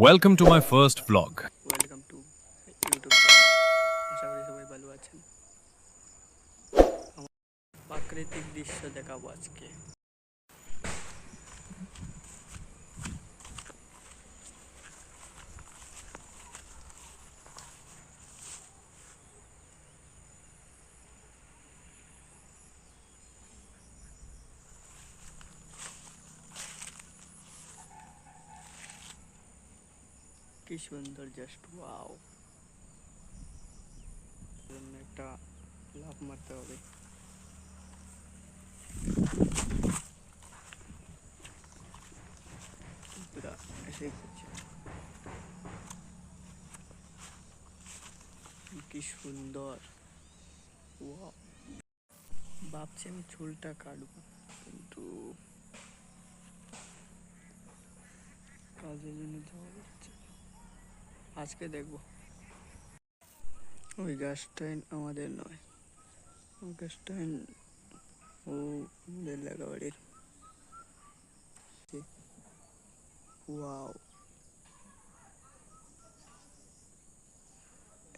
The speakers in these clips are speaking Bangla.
Welcome to my first vlog. Welcome to YouTube আশা করি সবাই ভালো আছেন। আমার প্রাকৃতিক দৃশ্য দেখাবো আজকে। কি সুন্দর, জাস্ট ওয়াও। জন্য একটা লাফ মারতে হবে। বন্ধুরা এসে গেছে। কি সুন্দর, ওয়াও। ভাবছি আমি চুলটা কাটবো, কিন্তু কাজের জন্য যাওয়া হচ্ছে। আজকে দেখবো। ওই গাছটা আমাদের নয়, ওই গাছটা ও আমাদের লাগাবাড়ির। ওয়াও,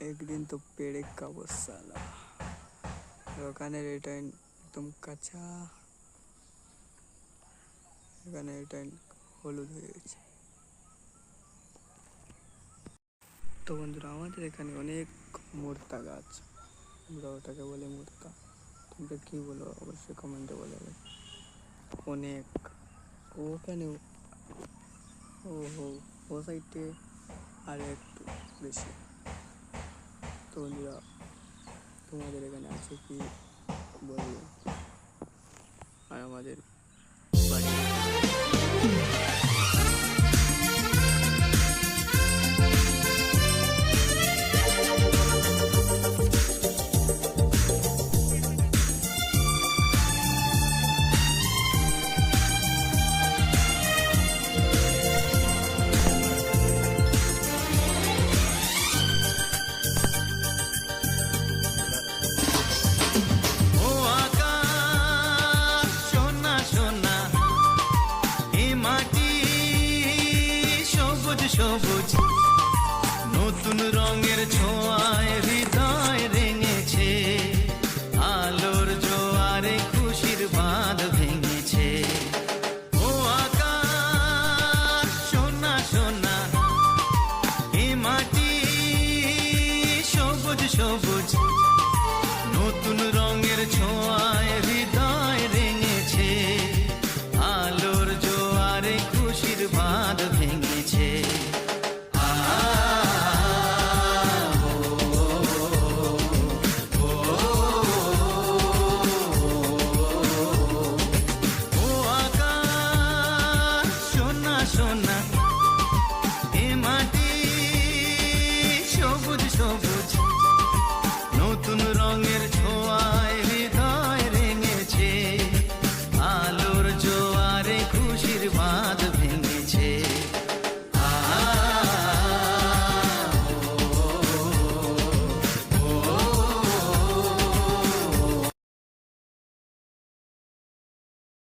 একদিন তো পেড়ে খাবো সালা। ওখানে এটা একদম কাঁচা, এখানে এটা হলুদ হয়ে গেছে। তো বন্ধুরা, আমাদের এখানে অনেক মোর্তা গাছ, আমরা ওটাকে বলি মোর্তা। তোমরা কি বলো অবশ্যই কমেন্টে বলে দেবে। অনেক ওখানে, ও সাইডে আর একটু বেশি। তো বন্ধুরা, তোমাদের এখানে আছে কি বলবো। আর আমাদের বাড়ি সবুজ নতুন রঙের ছোঁয়া